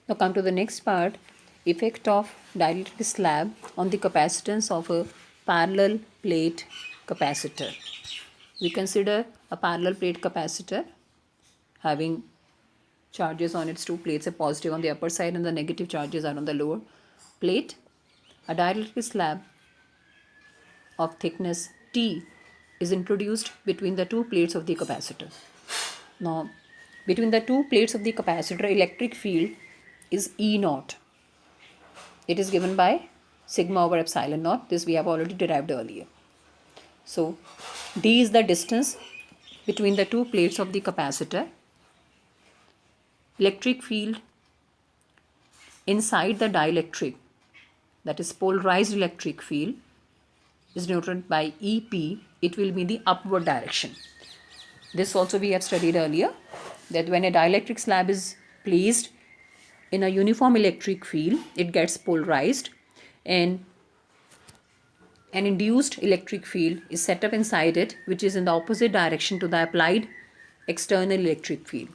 Now come to the next part, effect of dielectric slab on the capacitance of a parallel plate capacitor. We consider a parallel plate capacitor having charges on its two plates, a positive on the upper side and the negative charges are on the lower plate. A dielectric slab of thickness T is introduced between the two plates of the capacitor. Now, between the two plates of the capacitor, electric field is E naught. It is given by sigma over epsilon naught. This we have already derived earlier. So, D is the distance between the two plates of the capacitor. Electric field inside the dielectric, that is polarized electric field, is denoted by EP. It will be in the upward direction. This also we have studied earlier, that when a dielectric slab is placed in a uniform electric field, it gets polarized and an induced electric field is set up inside it, which is in the opposite direction to the applied external electric field.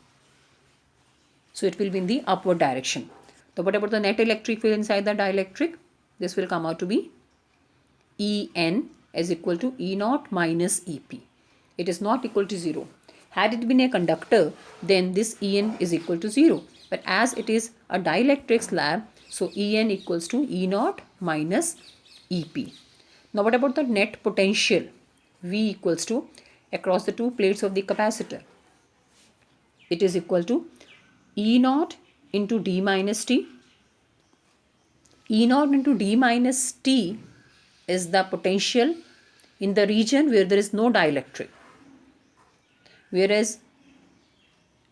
So it will be in the upward direction. So what about the net electric field inside the dielectric? This will come out to be En is equal to E naught minus Ep. It is not equal to 0. Had it been a conductor, then this En is equal to 0. But as it is a dielectric slab, so En equals to E naught minus Ep. Now what about the net potential? V equals to across the two plates of the capacitor. It is equal to E naught into D minus T. E naught into D minus T is the potential in the region where there is no dielectric. Whereas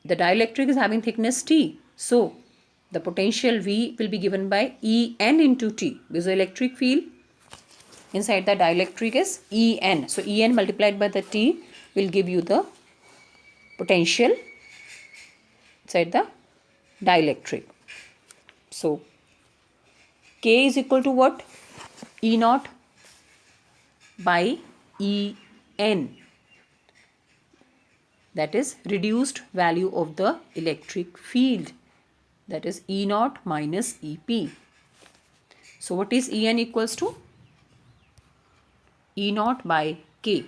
the dielectric is having thickness T. So the potential V will be given by En into T, because the electric field inside the dielectric is En. So En multiplied by the T will give you the potential inside the dielectric. So K is equal to what? E naught by En. That is reduced value of the electric field. That is E naught minus Ep. So what is En equals to? E naught by K.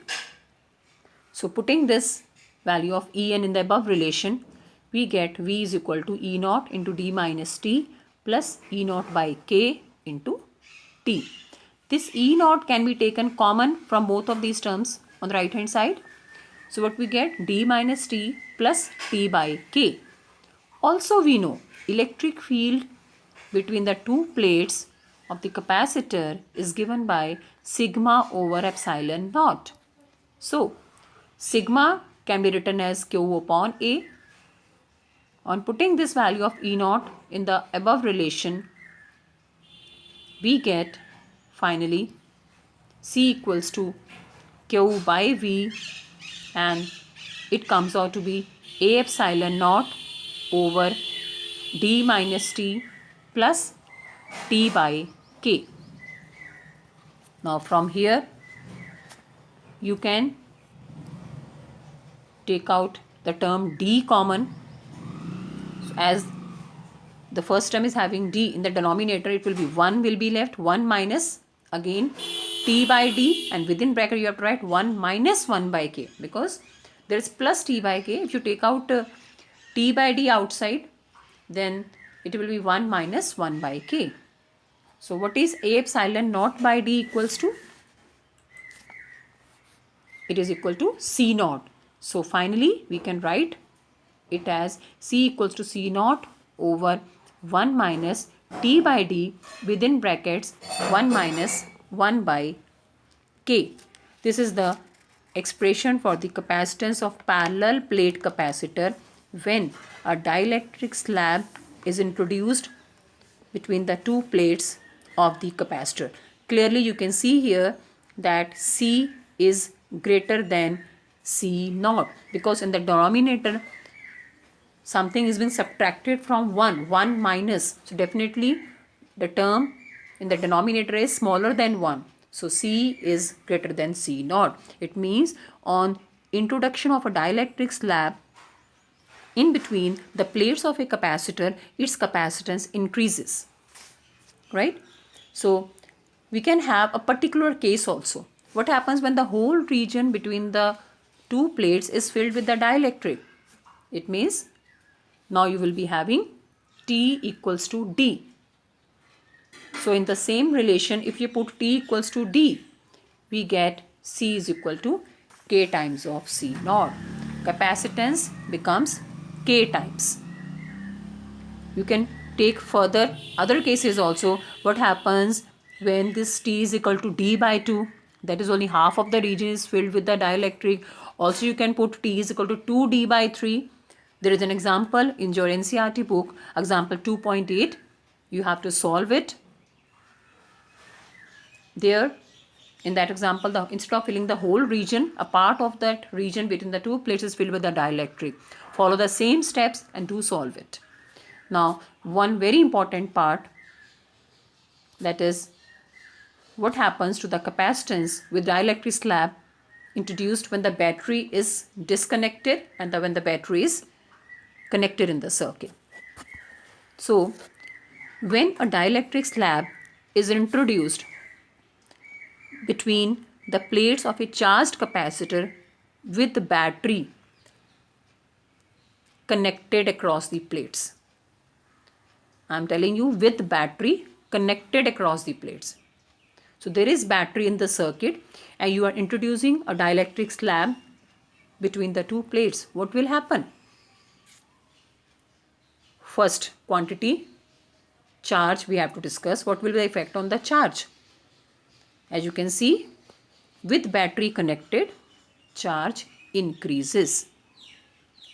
So putting this value of En in the above relation, we get V is equal to E naught into D minus T plus E naught by K into T. This E naught can be taken common from both of these terms on the right hand side. So what we get? D minus T plus T by K. Also we know electric field between the two plates of the capacitor is given by sigma over epsilon naught. So sigma can be written as Q upon A. On putting this value of E naught in the above relation, we get finally C equals to Q by V, and it comes out to be A epsilon naught over D minus T plus T by K. Now from here you can take out the term D common. So as the first term is having D in the denominator, it will be 1 will be left, 1 minus again T by D, and within bracket you have to write 1 minus 1 by K, because there is plus T by K. If you take out T by D outside, then it will be 1 minus 1 by K. So what is A epsilon naught by D equals to? It is equal to C naught. So finally we can write it as C equals to C naught over 1 minus T by D within brackets 1 minus 1 by K. This is the expression for the capacitance of parallel plate capacitor when a dielectric slab is introduced between the two plates of the capacitor. Clearly you can see here that C is greater than C naught, because in the denominator something is being subtracted from 1 minus. So definitely the term in the denominator is smaller than 1. So C is greater than C naught. It means on introduction of a dielectric slab in between the plates of a capacitor, its capacitance increases, right? So we can have a particular case also. What happens when the whole region between the two plates is filled with the dielectric? It means now you will be having T equals to D. So in the same relation, if you put T equals to D, we get C is equal to K times of C naught. Capacitance becomes K times. You can take further other cases also. What happens when this T is equal to D by 2? That is only half of the region is filled with the dielectric. Also you can put T is equal to 2D by 3. There is an example in your NCERT book, example 2.8. You have to solve it. There, in that example, instead of filling the whole region, a part of that region between the two plates is filled with the dielectric. Follow the same steps and do solve it. Now, one very important part, that is what happens to the capacitance with dielectric slab introduced when the battery is disconnected and when the battery is connected in the circuit. So, when a dielectric slab is introduced between the plates of a charged capacitor with the battery connected across the plates. I am telling you, with battery connected across the plates. So there is battery in the circuit and you are introducing a dielectric slab between the two plates. What will happen? First, quantity, charge we have to discuss. What will be the effect on the charge? As you can see, with battery connected, charge increases.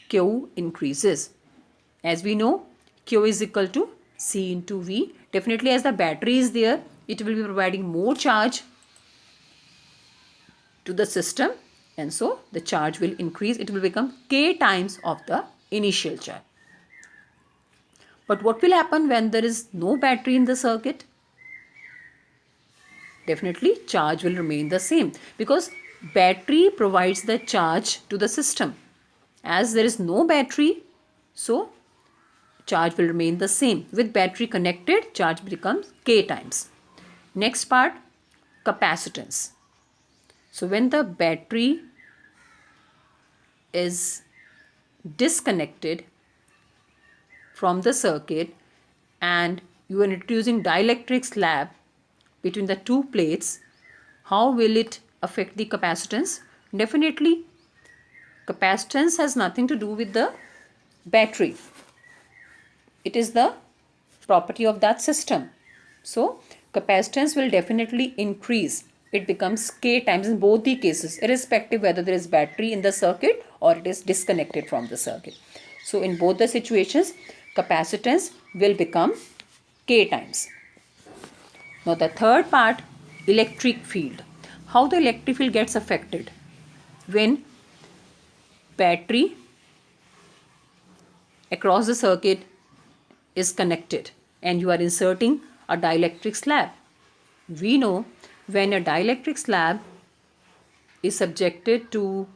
Q increases. As we know, Q is equal to C into V. Definitely as the battery is there, it will be providing more charge to the system and so the charge will increase. It will become K times of the initial charge. But what will happen when there is no battery in the circuit? Definitely charge will remain the same because battery provides the charge to the system. As there is no battery, so charge will remain the same. With battery connected, charge becomes K times. Next part, capacitance. So when the battery is disconnected from the circuit and you are introducing dielectric slab between the two plates, how will it affect the capacitance? Definitely, capacitance has nothing to do with the battery. It is the property of that system. So, capacitance will definitely increase. It becomes K times in both the cases, irrespective whether there is battery in the circuit or it is disconnected from the circuit. So, in both the situations, capacitance will become K times. Now, the third part, electric field. How the electric field gets affected? When battery across the circuit is connected and you are inserting a dielectric slab. We know when a dielectric slab is subjected to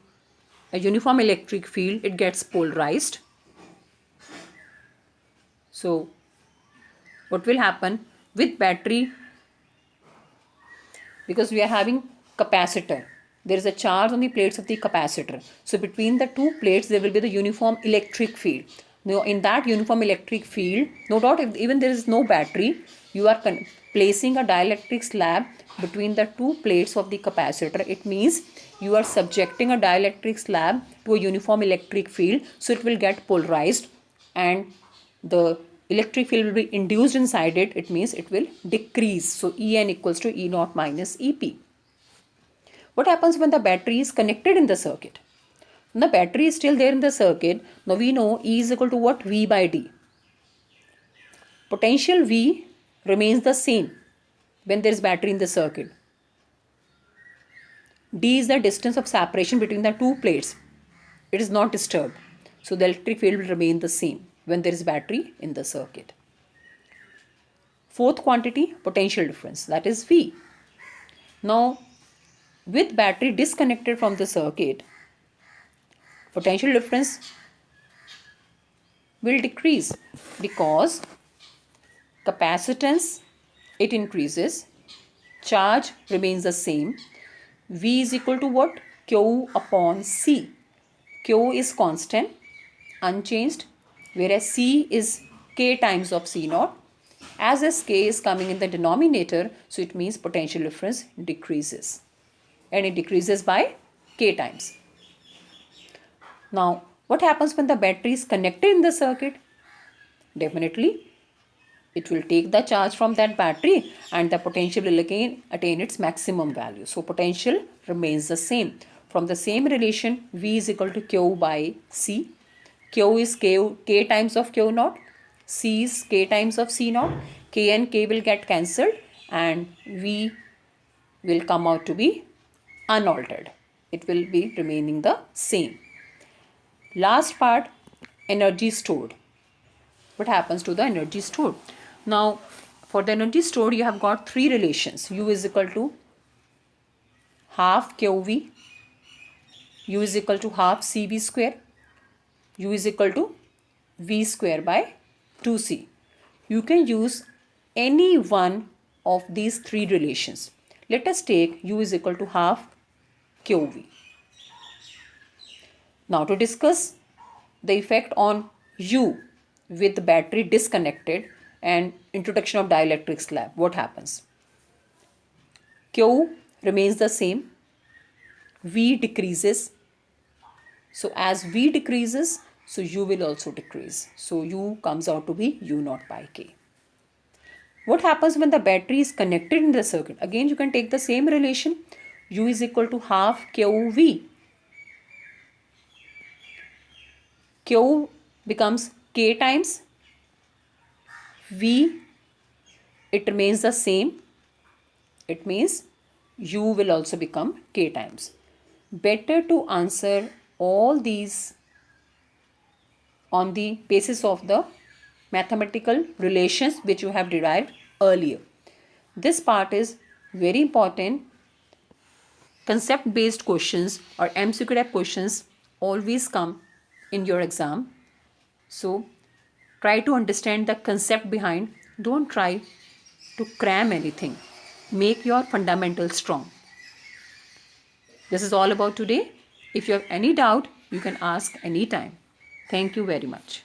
a uniform electric field, it gets polarized. So, what will happen with battery? Because we are having capacitor, there is a charge on the plates of the capacitor. So, between the two plates, there will be the uniform electric field. Now, in that uniform electric field, no doubt, if even there is no battery, you are placing a dielectric slab between the two plates of the capacitor. It means you are subjecting a dielectric slab to a uniform electric field. So, it will get polarized and the electric field will be induced inside it. It means it will decrease. So, En equals to E naught minus Ep. What happens when the battery is connected in the circuit? When the battery is still there in the circuit, now we know E is equal to what? V by D. Potential V remains the same when there is battery in the circuit. D is the distance of separation between the two plates. It is not disturbed. So the electric field will remain the same when there is battery in the circuit. Fourth quantity, potential difference, that is V. Now, with battery disconnected from the circuit, potential difference will decrease because capacitance, it increases, charge remains the same. V is equal to what? Q upon C. Q is constant, unchanged, whereas C is K times of C naught. As this K is coming in the denominator, so it means potential difference decreases, and it decreases by K times. Now, what happens when the battery is connected in the circuit? Definitely, it will take the charge from that battery and the potential will again attain its maximum value. So, potential remains the same. From the same relation, V is equal to Q by C. Q is K times of Q naught. C is K times of C naught. K and K will get cancelled and V will come out to be unaltered. It will be remaining the same. Last part, energy stored. What happens to the energy stored? Now, for the energy stored, you have got three relations. U is equal to half QV, U is equal to half CV square, U is equal to V square by 2C. You can use any one of these three relations. Let us take U is equal to half QV. Now to discuss the effect on U with the battery disconnected and introduction of dielectric slab, what happens? Q remains the same, V decreases. So as V decreases, so U will also decrease. So U comes out to be U naught by K. What happens when the battery is connected in the circuit? Again, you can take the same relation. U is equal to half QV. Q becomes K times V. It remains the same. It means U will also become K times. Better to answer all these on the basis of the mathematical relations which you have derived earlier. This part is very important. Concept based questions or MCQ type questions always come in your exam. So try to understand the concept behind. Don't try to cram anything. Make your fundamentals strong. This is all about today. If you have any doubt, you can ask anytime. Thank you very much.